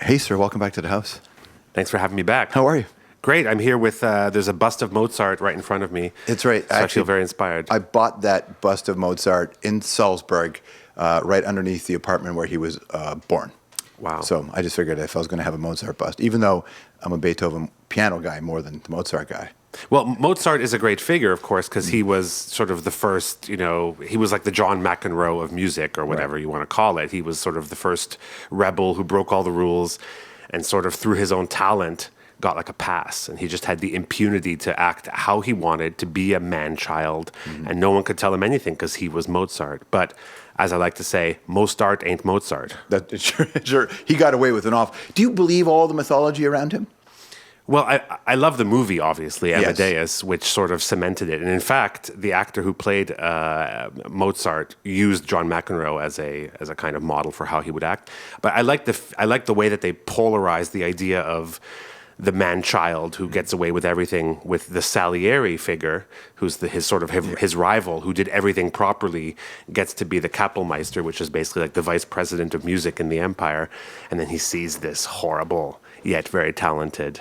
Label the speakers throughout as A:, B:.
A: Hey, sir, welcome back to the house.
B: Thanks for having me back.
A: How are you?
B: Great. I'm here with, there's a bust of Mozart right in front of me.
A: It's right.
B: So I feel very inspired.
A: I bought that bust of Mozart in Salzburg, right underneath the apartment where he was born.
B: Wow.
A: So I just figured if I was going to have a Mozart bust, even though I'm a Beethoven piano guy more than the Mozart guy.
B: Well, Mozart is a great figure, of course, because he was sort of the first, he was like the John McEnroe of music or whatever you want to call it. He was sort of the first rebel who broke all the rules and sort of through his own talent got like a pass. And he just had the impunity to act how he wanted, to be a man-child. And no one could tell him anything because he was Mozart. But as I like to say, Mozart ain't Mozart.
A: Sure. He got away with an off. Do you believe all the mythology around him?
B: Well, I love the movie, obviously, Amadeus, which sort of cemented it. And in fact, the actor who played Mozart used John McEnroe as a kind of model for how he would act. But I like the way that they polarized the idea of the man-child who gets away with everything with the Salieri figure, who's his rival, who did everything properly, gets to be the Kapellmeister, which is basically like the vice president of music in the empire. And then he sees this horrible yet very talented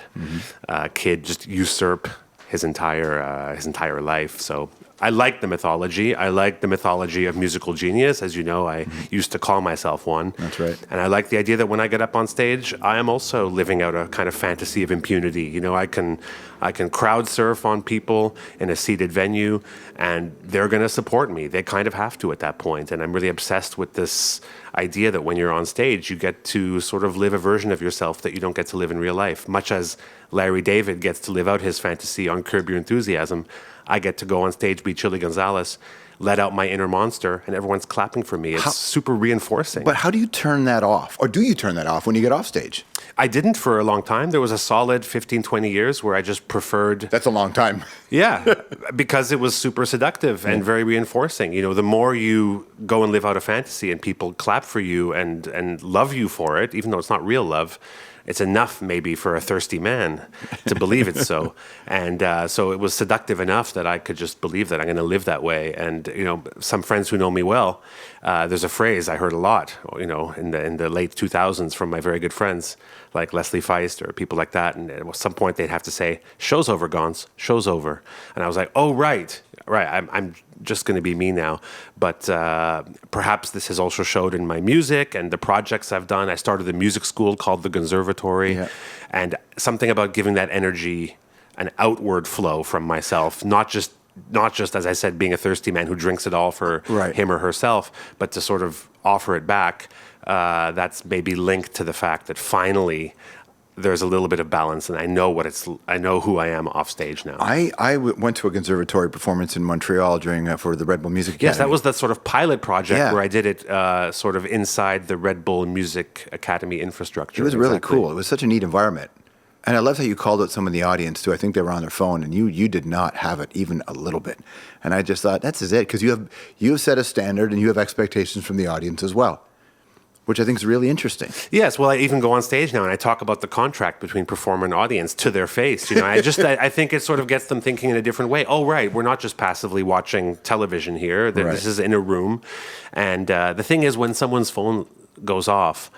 B: kid just usurp his entire life. So I like the mythology. I like the mythology of musical genius. As you know, I used to call myself one.
A: That's right.
B: And I like the idea that when I get up on stage, I am also living out a kind of fantasy of impunity. I can crowd surf on people in a seated venue, and they're going to support me. They kind of have to at that point. And I'm really obsessed with this idea that when you're on stage, you get to sort of live a version of yourself that you don't get to live in real life. Much as Larry David gets to live out his fantasy on Curb Your Enthusiasm, I get to go on stage, be Chilly Gonzales, let out my inner monster, and everyone's clapping for me. It's super reinforcing.
A: But how do you turn that off? Or do you turn that off when you get off stage?
B: I didn't for a long time. There was a solid 15, 20 years where I just preferred...
A: That's a long time.
B: Yeah, because it was super seductive and very reinforcing. The more you go and live out a fantasy and people clap for you and love you for it, even though it's not real love, it's enough maybe for a thirsty man to believe it's so. And so it was seductive enough that I could just believe that I'm going to live that way. And, some friends who know me well, there's a phrase I heard a lot, in the late 2000s from my very good friends, like Leslie Feist or people like that. And at some point they'd have to say, "Show's over, Gons, show's over." And I was like, oh, right, I'm just going to be me now. But perhaps this has also showed in my music and the projects I've done. I started a music school called The Conservatory. Yeah. And something about giving that energy an outward flow from myself, not just, as I said, being a thirsty man who drinks it all for him or herself, but to sort of offer it back. That's maybe linked to the fact that finally there's a little bit of balance, and I know who I am off stage now.
A: I went to a conservatory performance in Montreal for the Red Bull Music Academy.
B: Yes, that was that sort of pilot project where I did it sort of inside the Red Bull Music Academy infrastructure.
A: It was really cool. It was such a neat environment. And I love how you called out some of the audience, too. I think they were on their phone, and you did not have it even a little bit. And I just thought, that's it, because you have set a standard, and you have expectations from the audience as well, which I think is really interesting.
B: Yes, well, I even go on stage now and I talk about the contract between performer and audience to their face. I think it sort of gets them thinking in a different way. Oh, right, we're not just passively watching television here. This is in a room. And the thing is, when someone's phone goes off,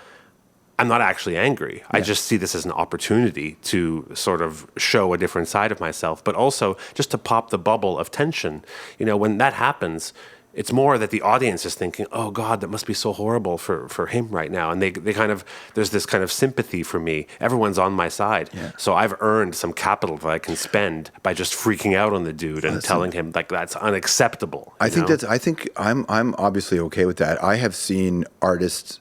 B: I'm not actually angry. I just see this as an opportunity to sort of show a different side of myself, but also just to pop the bubble of tension. When that happens, it's more that the audience is thinking, oh God, that must be so horrible for him right now. And they kind of, there's this kind of sympathy for me. Everyone's on my side. Yeah. So I've earned some capital that I can spend by just freaking out on the dude and telling him like that's unacceptable.
A: I think I'm obviously okay with that. I have seen artists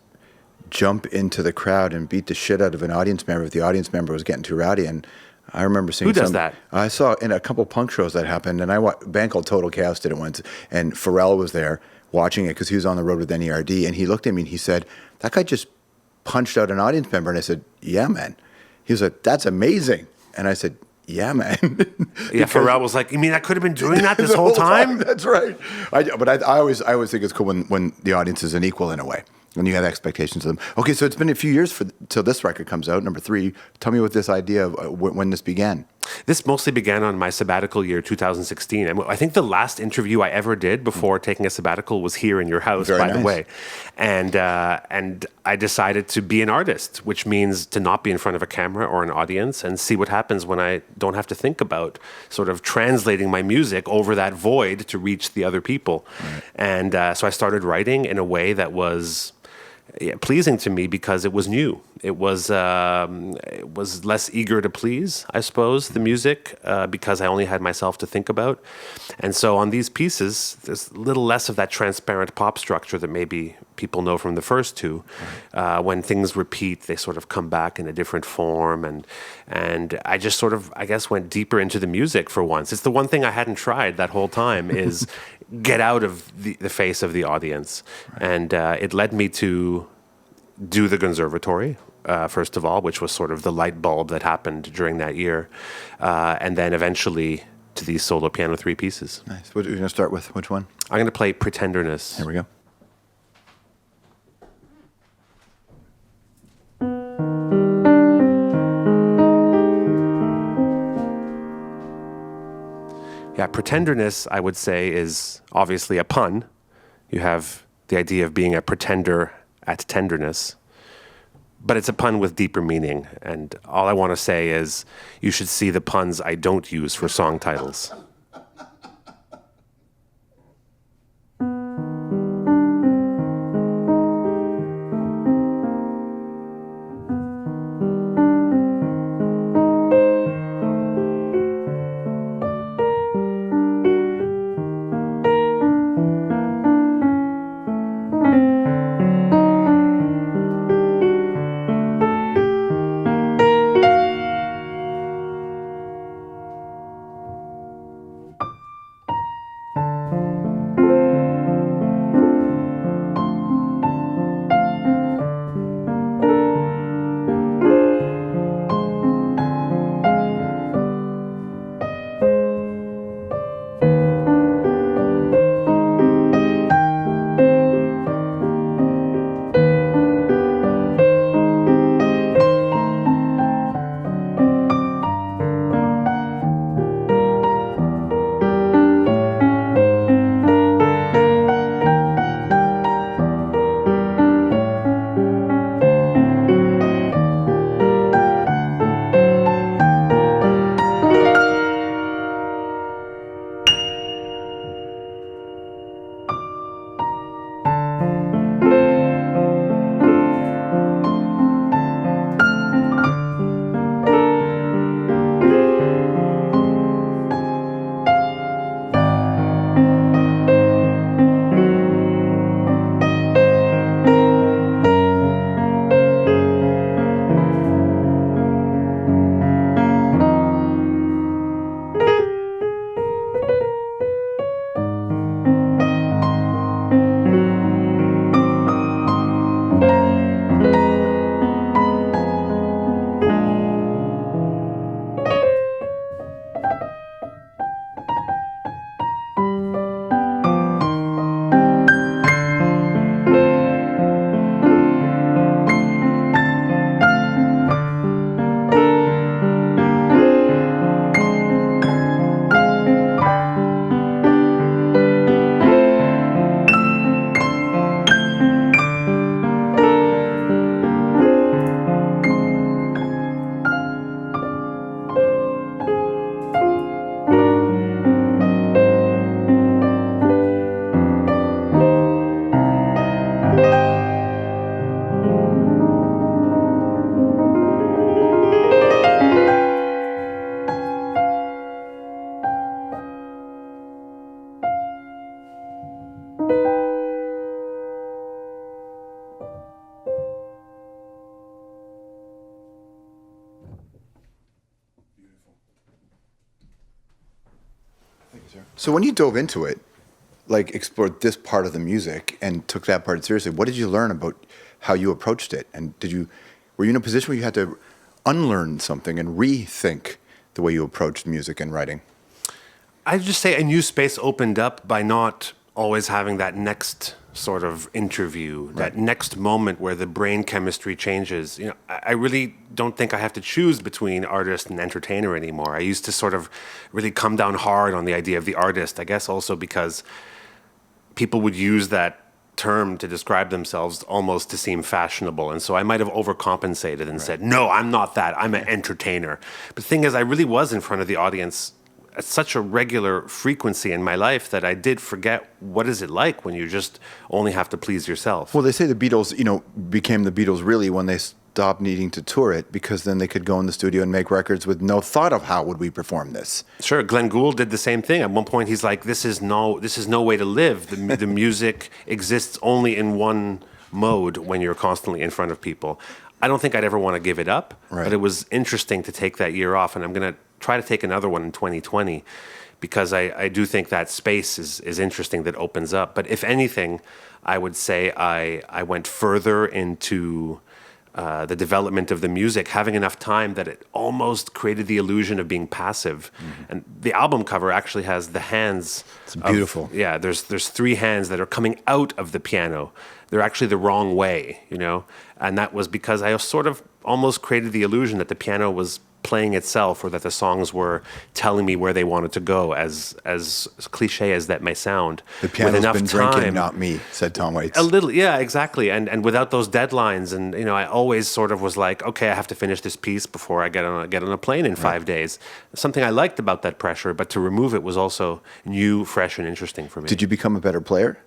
A: jump into the crowd and beat the shit out of an audience member if the audience member was getting too rowdy. And I remember seeing
B: Who does that?
A: I saw in a couple punk shows that happened, and a band called Total Chaos did it once, and Pharrell was there watching it because he was on the road with NERD, and he looked at me and he said, "That guy just punched out an audience member." And I said, "Yeah, man." He was like, "That's amazing." And I said, "Yeah, man."
B: Yeah, Pharrell was like, "You mean I could have been doing that this whole time?"
A: That's right. But I always think it's cool when the audience is an equal in a way. When you have expectations of them. Okay, so it's been a few years till this record comes out, number 3. Tell me what this idea of when this began.
B: This mostly began on my sabbatical year, 2016. And I think the last interview I ever did before taking a sabbatical was here in your house,
A: Very
B: by the
A: nice.
B: way. And I decided to be an artist, which means to not be in front of a camera or an audience and see what happens when I don't have to think about sort of translating my music over that void to reach the other people. Right. And so I started writing in a way that was pleasing to me because it was new. It was less eager to please, I suppose, the music, because I only had myself to think about. And so on these pieces, there's a little less of that transparent pop structure that maybe people know from the first two. When things repeat, they sort of come back in a different form. And I just sort of, I guess, went deeper into the music for once. It's the one thing I hadn't tried that whole time is get out of the face of the audience. Right. And it led me to do the conservatory, first of all, which was sort of the light bulb that happened during that year. And then eventually to these solo piano 3 pieces.
A: Nice. What are you going to start with? Which one?
B: I'm going to play Pretenderness.
A: Here we go.
B: Yeah, Pretenderness, I would say, is obviously a pun. You have the idea of being a pretender at tenderness. But it's a pun with deeper meaning. And all I want to say is you should see the puns I don't use for song titles.
A: So when you dove into it, like explored this part of the music and took that part seriously, what did you learn about how you approached it? And were you in a position where you had to unlearn something and rethink the way you approached music and writing?
B: I'd just say a new space opened up by not always having that next sort of interview, that next moment where the brain chemistry changes. I really don't think I have to choose between artist and entertainer anymore. I used to sort of really come down hard on the idea of the artist, I guess also because people would use that term to describe themselves almost to seem fashionable. And so I might have overcompensated and said, no, I'm not that. I'm an entertainer. But the thing is, I really was in front of the audience at such a regular frequency in my life that I did forget what is it like when you just only have to please yourself.
A: Well, they say the Beatles, became the Beatles really when they stopped needing to tour it, because then they could go in the studio and make records with no thought of how would we perform this.
B: Sure, Glenn Gould did the same thing. At one point, he's like, "This is no way to live. The music exists only in one mode when you're constantly in front of people." I don't think I'd ever want to give it up, but it was interesting to take that year off, and I'm going to try to take another one in 2020 because I do think that space is interesting that opens up. But if anything, I would say I went further into the development of the music, having enough time that it almost created the illusion of being passive. And the album cover actually has the hands.
A: It's beautiful.
B: There's three hands that are coming out of the piano. They're actually the wrong way, And that was because I sort of almost created the illusion that the piano was playing itself, or that the songs were telling me where they wanted to go, as cliche as that may sound.
A: The piano's been drinking, not me, said Tom Waits.
B: A little, yeah, exactly. And without those deadlines, and I always sort of was like, okay, I have to finish this piece before I get on a plane in 5 days. Something I liked about that pressure, but to remove it was also new, fresh, and interesting for me.
A: Did you become a better player?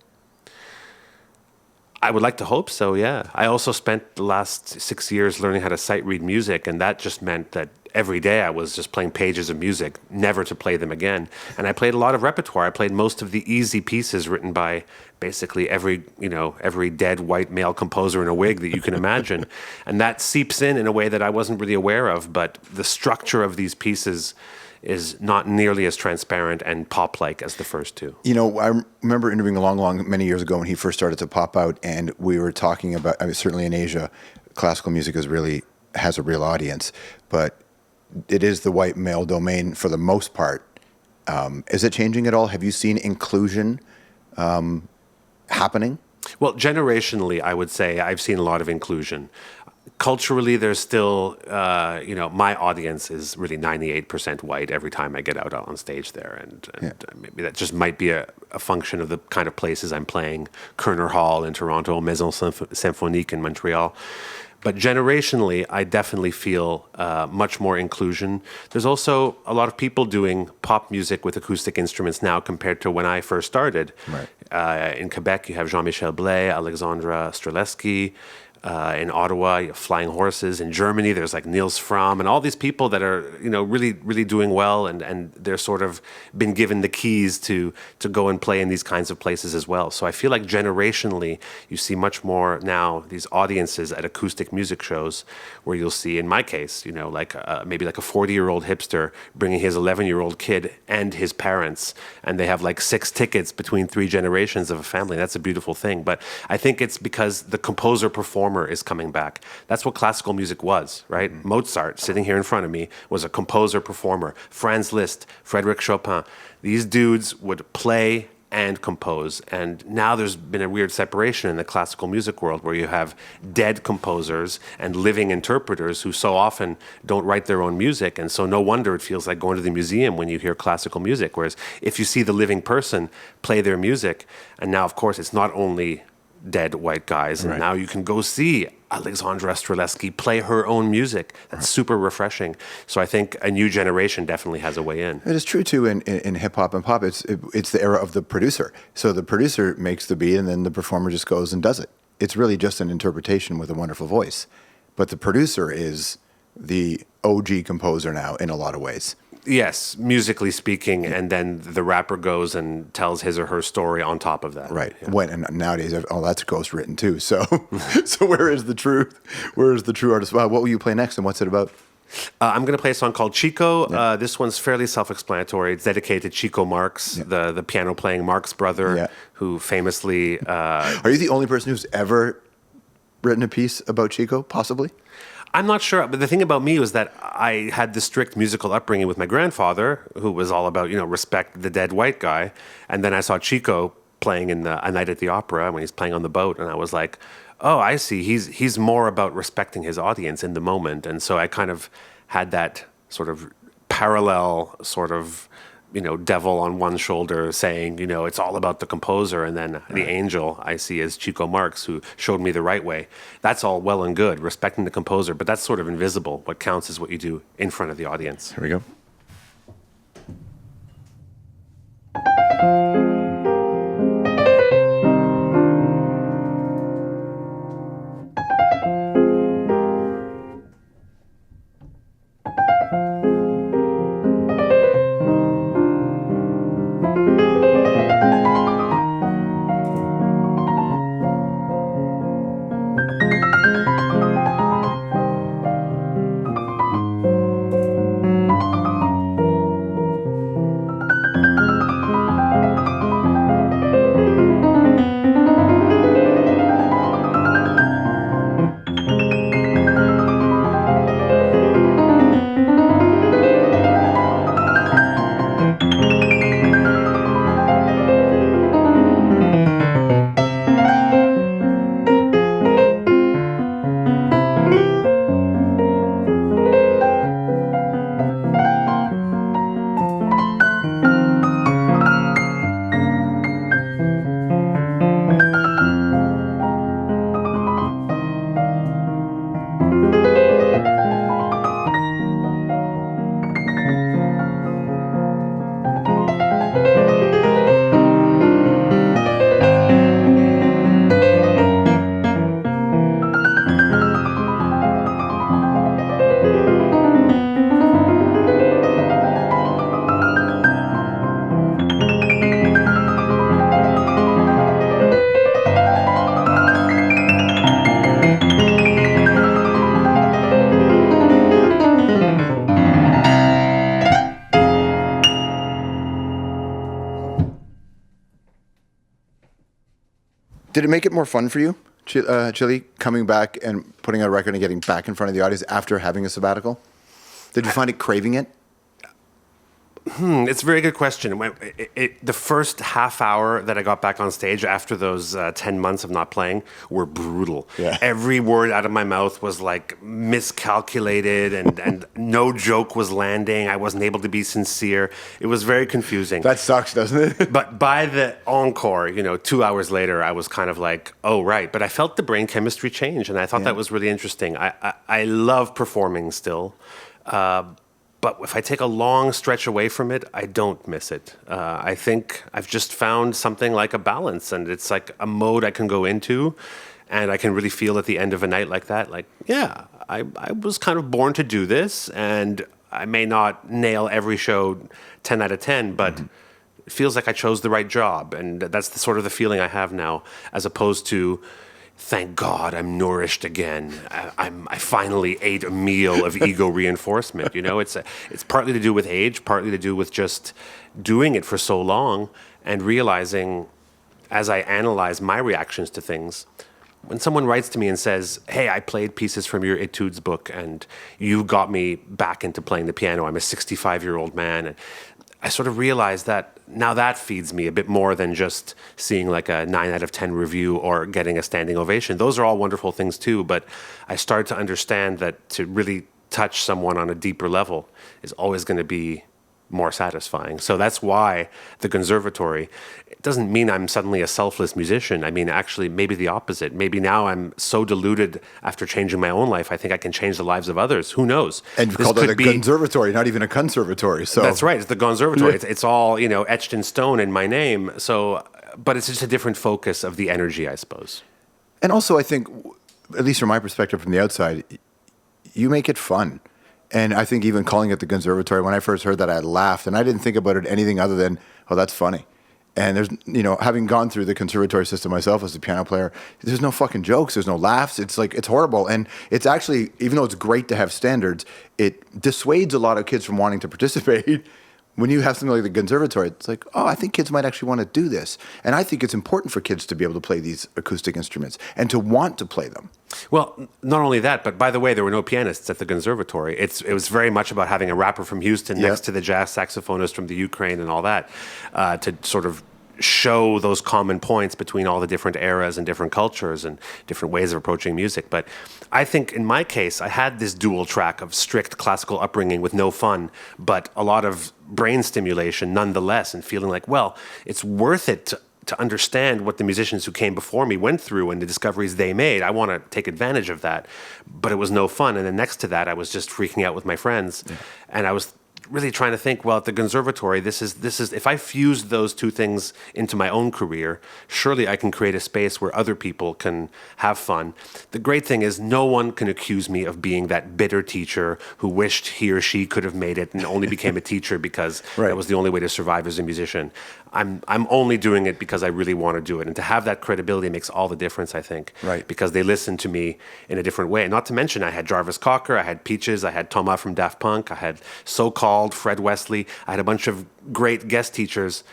B: I would like to hope so, yeah. I also spent the last 6 years learning how to sight read music, and that just meant that every day I was just playing pages of music, never to play them again. And I played a lot of repertoire. I played most of the easy pieces written by basically every dead white male composer in a wig that you can imagine. And that seeps in a way that I wasn't really aware of, but the structure of these pieces is not nearly as transparent and pop-like as the first two.
A: I remember interviewing many years ago when he first started to pop out, and we were talking about, certainly in Asia, classical music has a real audience, but it is the white male domain for the most part. Is it changing at all? Have you seen inclusion happening?
B: Well, generationally, I would say I've seen a lot of inclusion. Culturally, there's still, my audience is really 98% white every time I get out on stage there. And maybe that just might be a function of the kind of places I'm playing. Kerner Hall in Toronto, Maison Symphonique in Montreal. But generationally, I definitely feel much more inclusion. There's also a lot of people doing pop music with acoustic instruments now compared to when I first started. Right. In Quebec, you have Jean-Michel Blais, Alexandra Streletsky. In Ottawa, you have Flying Horses. In Germany, there's like Niels Fromm and all these people that are, really, really doing well, and they're sort of been given the keys to go and play in these kinds of places as well. So I feel like generationally, you see much more now these audiences at acoustic music shows, where you'll see, in my case, maybe like a 40-year-old hipster bringing his 11-year-old kid and his parents, and they have like 6 tickets between 3 generations of a family. That's a beautiful thing. But I think it's because the composer-performer is coming back. That's what classical music was, right? Mm-hmm. Mozart, sitting here in front of me, was a composer-performer. Franz Liszt, Frédéric Chopin. These dudes would play and compose. And now there's been a weird separation in the classical music world, where you have dead composers and living interpreters who so often don't write their own music. And so no wonder it feels like going to the museum when you hear classical music. Whereas if you see the living person play their music, and now, of course, it's not only dead white guys, and now you can go see Alexandra Streletsky play her own music. That's super refreshing. So I think a new generation definitely has a way in.
A: It is true too in hip hop and pop. It's the era of the producer. So the producer makes the beat, and then the performer just goes and does it. It's really just an interpretation with a wonderful voice. But the producer is the OG composer now in a lot of ways.
B: Yes, musically speaking, and then the rapper goes and tells his or her story on top of that.
A: Right. Yeah. And nowadays, that's ghost written too. So, so where is the truth? Where is the true artist? What will you play next, and what's it about?
B: I'm going to play a song called Chico. Yeah. This one's fairly self-explanatory. It's dedicated to Chico Marx, the piano-playing Marx brother, who famously...
A: Are you the only person who's ever written a piece about Chico, possibly?
B: I'm not sure, but the thing about me was that I had this strict musical upbringing with my grandfather, who was all about, respect the dead white guy. And then I saw Chico playing in A Night at the Opera when he's playing on the boat, and I was like, oh, I see. He's more about respecting his audience in the moment, and so I kind of had that sort of parallel sort of, devil on one shoulder saying, it's all about the composer, and then the angel I see as Chico Marx, who showed me the right way. That's all well and good, respecting the composer, but that's sort of invisible. What counts is what you do in front of the audience.
A: Here we go. Did it make it more fun for you, Chilly, coming back and putting out a record and getting back in front of the audience after having a sabbatical? Did you find it craving it?
B: It's a very good question. The first half hour that I got back on stage after those 10 months of not playing were brutal.
A: Yeah.
B: Every word out of my mouth was like miscalculated and no joke was landing. I wasn't able to be sincere. It was very confusing.
A: That sucks, doesn't it?
B: But by the encore, 2 hours later, I was kind of like, oh, right. But I felt the brain chemistry change, and I thought that was really interesting. I love performing still. But if I take a long stretch away from it, I don't miss it. I think I've just found something like a balance, and it's like a mode I can go into, and I can really feel at the end of a night like that, like, yeah, I was kind of born to do this, and I may not nail every show 10 out of 10, but it feels like I chose the right job, and that's the sort of the feeling I have now, as opposed to, thank God I'm nourished again. I finally ate a meal of ego reinforcement. It's partly to do with age, partly to do with just doing it for so long and realizing, as I analyze my reactions to things, when someone writes to me and says, hey, I played pieces from your etudes book and you got me back into playing the piano. I'm a 65-year-old man. And I sort of realized that now that feeds me a bit more than just seeing like a 9 out of 10 review or getting a standing ovation. Those are all wonderful things too, but I started to understand that to really touch someone on a deeper level is always going to be more satisfying. So that's why the conservatory, it doesn't mean I'm suddenly a selfless musician. I mean, actually, maybe the opposite. Maybe now I'm so deluded after changing my own life, I think I can change the lives of others. Who knows?
A: And you call it a conservatory, not even a conservatory. So
B: that's right. It's the conservatory. It's all, etched in stone in my name. So, but it's just a different focus of the energy, I suppose.
A: And also, I think, at least from my perspective from the outside, you make it fun. And I think even calling it the conservatory, when I first heard that, I laughed, and I didn't think about it anything other than, oh, that's funny. And there's, having gone through the conservatory system myself as a piano player, there's no fucking jokes, there's no laughs. It's like, it's horrible. And it's actually, even though it's great to have standards, it dissuades a lot of kids from wanting to participate. When you have something like the conservatory, it's like, oh, I think kids might actually want to do this. And I think it's important for kids to be able to play these acoustic instruments and to want to play them.
B: Well, not only that, but by the way, there were no pianists at the conservatory. It was very much about having a rapper from Houston next to the jazz saxophonist from the Ukraine and all that to sort of show those common points between all the different eras and different cultures and different ways of approaching music. But I think in my case, I had this dual track of strict classical upbringing with no fun, but a lot of brain stimulation nonetheless, and feeling like, well, it's worth it to understand what the musicians who came before me went through and the discoveries they made. I want to take advantage of that, but it was no fun. And then next to that, I was just freaking out with my friends. Yeah. And I was really trying to think, well, at the conservatory, this is if I fused those two things into my own career, surely I can create a space where other people can have fun. The great thing is no one can accuse me of being that bitter teacher who wished he or she could have made it and only became a teacher because that was the only way to survive as a musician. I'm only doing it because I really want to do it. And to have that credibility makes all the difference, I think.
A: Right.
B: Because they listen to me in a different way. Not to mention, I had Jarvis Cocker, I had Peaches, I had Thomas from Daft Punk, I had So-Called, Fred Wesley. I had a bunch of great guest teachers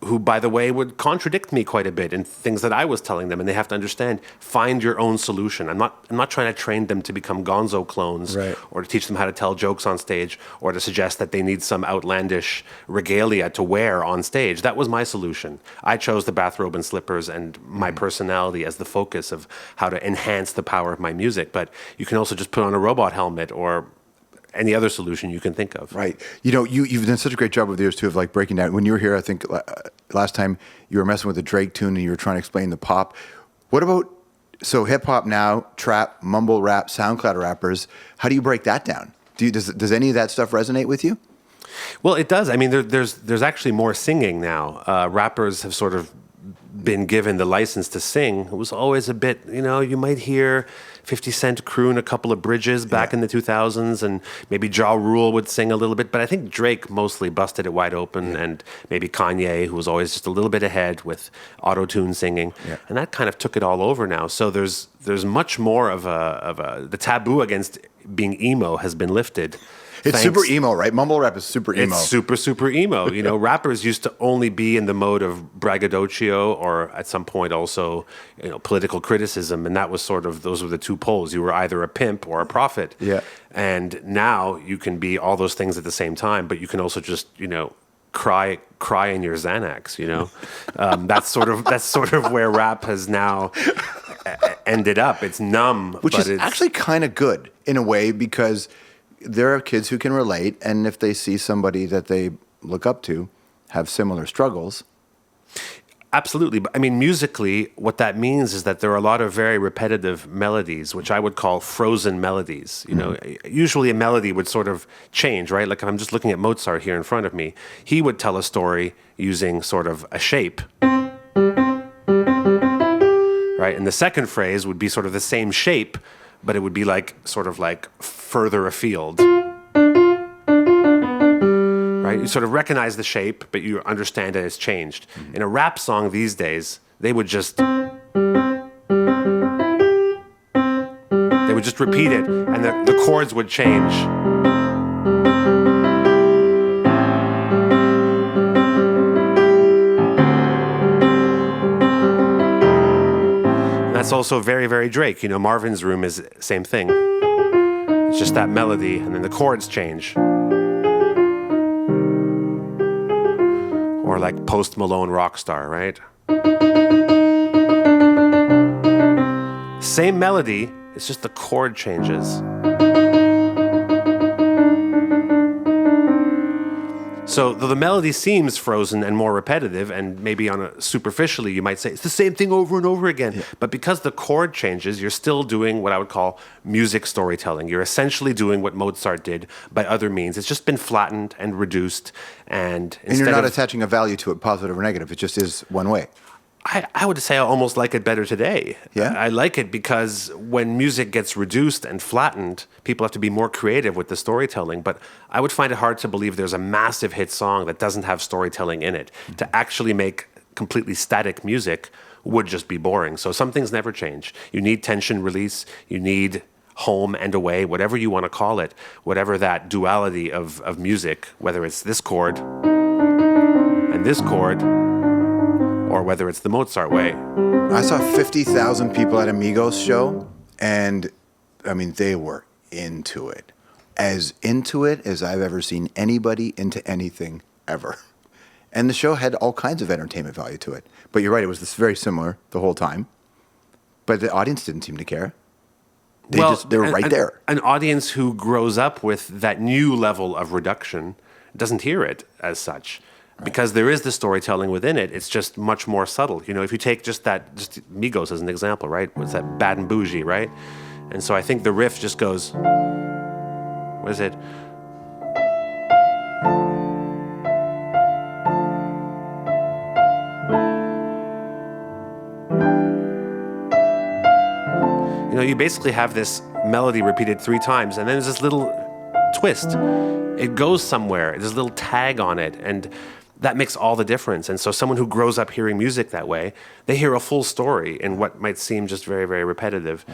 B: who, by the way, would contradict me quite a bit in things that I was telling them. And they have to understand, find your own solution. I'm not trying to train them to become gonzo clones or to teach them how to tell jokes on stage or to suggest that they need some outlandish regalia to wear on stage. That was my solution. I chose the bathrobe and slippers and my personality as the focus of how to enhance the power of my music. But you can also just put on a robot helmet or any other solution you can think of.
A: Right. You know, you've done such a great job over the years, too, of like breaking down. When you were here, I think last time you were messing with the Drake tune and you were trying to explain the pop. What about, so hip-hop now, trap, mumble rap, SoundCloud rappers, how do you break that down? Does any of that stuff resonate with you?
B: Well, it does. I mean, there's actually more singing now. Rappers have sort of been given the license to sing. It was always a bit, you might hear 50 Cent croon a couple of bridges back in the 2000s, and maybe Ja Rule would sing a little bit, but I think Drake mostly busted it wide open, and maybe Kanye, who was always just a little bit ahead with auto-tune singing, and that kind of took it all over now. So there's much more of the taboo against being emo has been lifted.
A: It's super emo, right? Mumble rap is super emo.
B: It's super emo. Rappers used to only be in the mode of braggadocio or at some point also, political criticism. And that was those were the two poles. You were either a pimp or a prophet.
A: Yeah.
B: And now you can be all those things at the same time, but you can also just, cry in your Xanax, That's sort of where rap has now ended up. It's numb.
A: Which is actually kind of good in a way, because there are kids who can relate, and if they see somebody that they look up to have similar struggles.
B: Absolutely. But I mean, musically, what that means is that there are a lot of very repetitive melodies, which I would call frozen melodies. Usually a melody would sort of change, right? Like if I'm just looking at Mozart here in front of me, he would tell a story using sort of a shape. Right? And the second phrase would be sort of the same shape, but it would be sort of further afield. Right? You sort of recognize the shape, but you understand that it's changed. Mm-hmm. In a rap song these days, they would just repeat it, and the chords would change. That's also very, very Drake. Marvin's Room is the same thing. It's just that melody, and then the chords change. Or like Post Malone Rockstar, right? Same melody, it's just the chord changes. So though the melody seems frozen and more repetitive, and maybe superficially you might say it's the same thing over and over again, but because the chord changes, you're still doing what I would call music storytelling. You're essentially doing what Mozart did by other means. It's just been flattened and reduced, and
A: you're not attaching a value to it, positive or negative. It just is one way.
B: I would say I almost like it better today.
A: Yeah?
B: I like it because when music gets reduced and flattened, people have to be more creative with the storytelling. But I would find it hard to believe there's a massive hit song that doesn't have storytelling in it. Mm-hmm. To actually make completely static music would just be boring. So some things never change. You need tension release. You need home and away, whatever you want to call it, whatever that duality of music, whether it's this chord and this chord, or whether it's the Mozart way.
A: I saw 50,000 people at Amigos show, and I mean, they were into it as I've ever seen anybody into anything ever. And the show had all kinds of entertainment value to it. But you're right, it was this very similar the whole time. But the audience didn't seem to care. They were right there.
B: An audience who grows up with that new level of reduction doesn't hear it as such. Right. Because there is the storytelling within it. It's just much more subtle. You know, if you take just Migos as an example, right? What's that? Bad and Bougie, right? And so I think the riff just goes, what is it? You know, you basically have this melody repeated 3 times, and then there's this little twist. It goes somewhere. There's a little tag on it, and that makes all the difference. And so someone who grows up hearing music that way, they hear a full story in what might seem just very, very repetitive.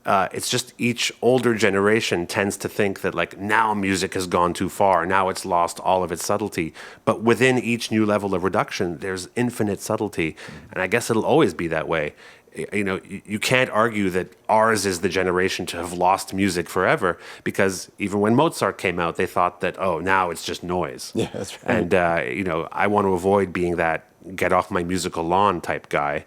B: Right. It's just each older generation tends to think that, like, now music has gone too far. Now it's lost all of its subtlety. But within each new level of reduction, there's infinite subtlety. Mm-hmm. And I guess it'll always be that way. You know, you can't argue that ours is the generation to have lost music forever, because even when Mozart came out, they thought that, oh, now it's just noise.
A: Yeah, that's right.
B: And, you know, I want to avoid being that get off my musical lawn type guy.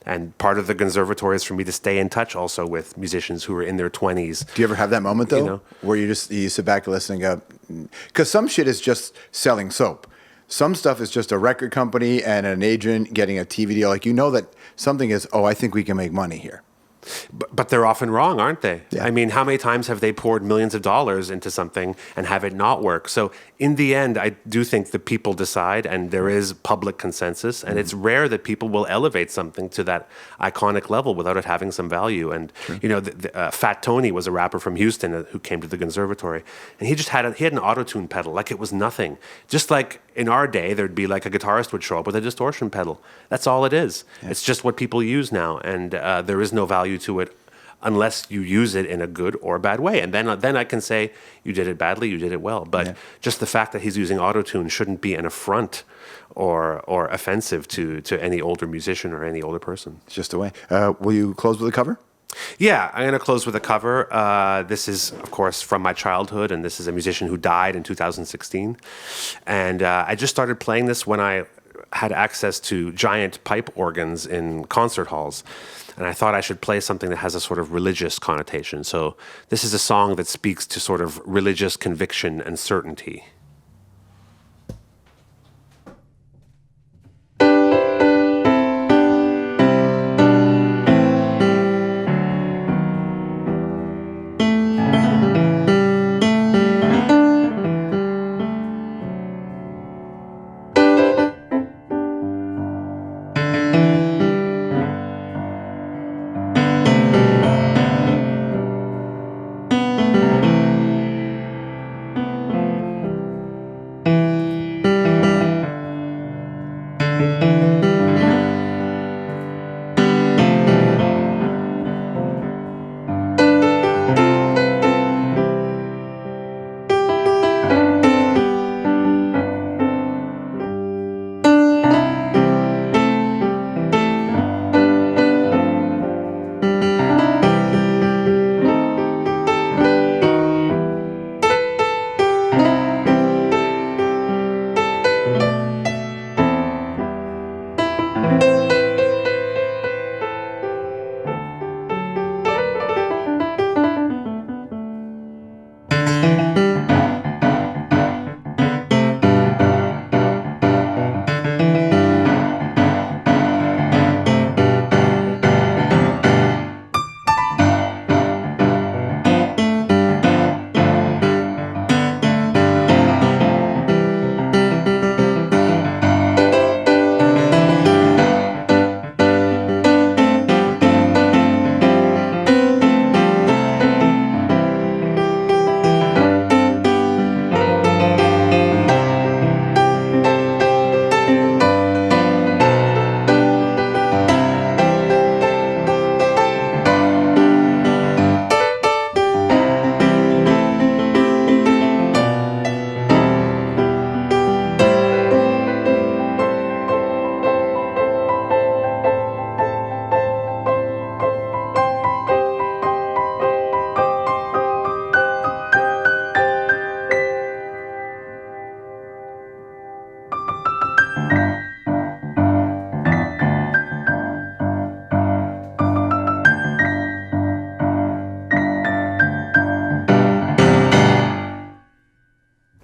B: And part of the conservatory is for me to stay in touch also with musicians who are in their 20s.
A: Do you ever have that moment, though,
B: you know?
A: where you sit back and listen and go, because some shit is just selling soap. Some stuff is just a record company and an agent getting a TV deal. Like, you know that something is, I think we can make money here.
B: But they're often wrong, aren't they?
A: Yeah.
B: I mean, how many times have they poured millions of dollars into something and have it not work? So in the end, I do think the people decide, and there is public consensus, and it's rare that people will elevate something to that iconic level without it having some value. And, you know, Fat Tony was a rapper from Houston who came to the conservatory, and he had an auto-tune pedal like it was nothing. Just like in our day, there'd be like a guitarist would show up with a distortion pedal. That's all it is. Yeah. It's just what people use now, and there is no value to it unless you use it in a good or bad way. And then I can say, you did it badly, you did it well. But just the fact that he's using autotune shouldn't be an affront or offensive to any older musician or any older person.
A: It's just a way. Will you close with a cover?
B: Yeah, I'm going to close with a cover. This is, of course, from my childhood, and this is a musician who died in 2016. And I just started playing this when I had access to giant pipe organs in concert halls. And I thought I should play something that has a sort of religious connotation. So this is a song that speaks to sort of religious conviction and certainty.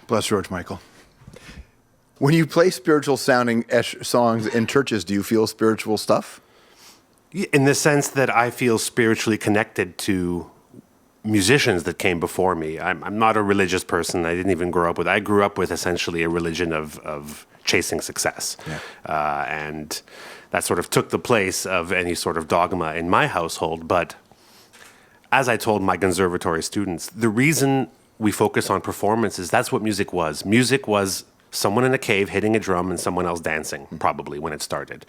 A: Bless George Michael. When you play spiritual sounding songs in churches, do you feel spiritual stuff?
B: In the sense that I feel spiritually connected to musicians that came before me. I'm not a religious person. I didn't even grow up with. I grew up with essentially a religion of chasing success, and that sort of took the place of any sort of dogma in my household. But as I told my conservatory students, the reason we focus on performance is that's what music was. Music was someone in a cave hitting a drum and someone else dancing, probably, when it started.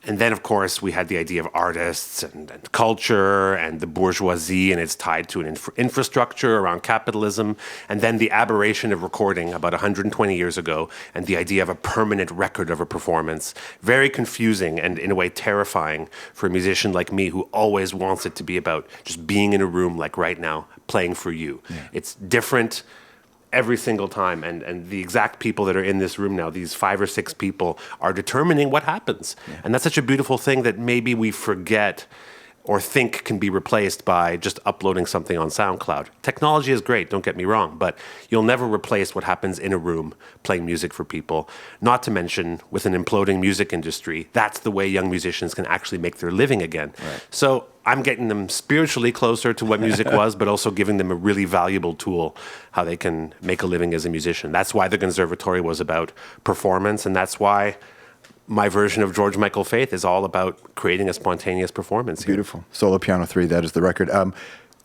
B: And then, of course, we had the idea of artists and culture and the bourgeoisie, and it's tied to an infrastructure around capitalism. And then the aberration of recording about 120 years ago and the idea of a permanent record of a performance. Very confusing and, in a way, terrifying for a musician like me who always wants it to be about just being in a room like right now, playing for you. Yeah. It's different every single time, and the exact people that are in this room now, these 5 or 6 people, are determining what happens. Yeah. And that's such a beautiful thing that maybe we forget or think can be replaced by just uploading something on SoundCloud. Technology is great, don't get me wrong, but you'll never replace what happens in a room playing music for people. Not to mention, with an imploding music industry, that's the way young musicians can actually make their living again. Right. So I'm getting them spiritually closer to what music was, but also giving them a really valuable tool, how they can make a living as a musician. That's why the conservatory was about performance, and that's why my version of George Michael Faith is all about creating a spontaneous performance.
A: Beautiful. Solo Piano 3, that is the record.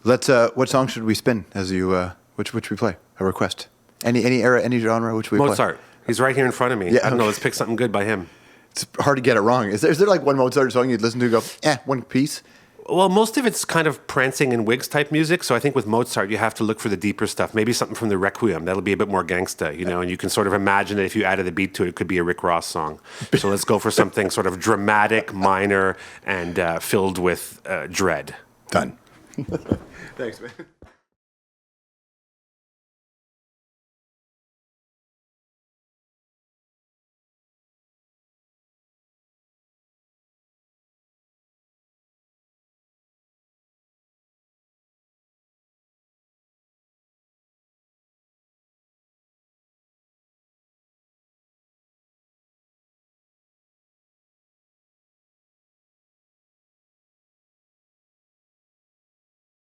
A: What song should we spin as you, which we play? A request? Any era, any genre, which we play?
B: Mozart. He's right here in front of me. Yeah, I don't know, let's pick something good by him.
A: It's hard to get it wrong. Is there like one Mozart song you'd listen to and go, one piece?
B: Well, most of it's kind of prancing and wigs type music. So I think with Mozart, you have to look for the deeper stuff. Maybe something from the Requiem. That'll be a bit more gangsta, and you can sort of imagine that if you added a beat to it, it could be a Rick Ross song. So let's go for something sort of dramatic, minor, and filled with dread.
A: Done. Thanks, man.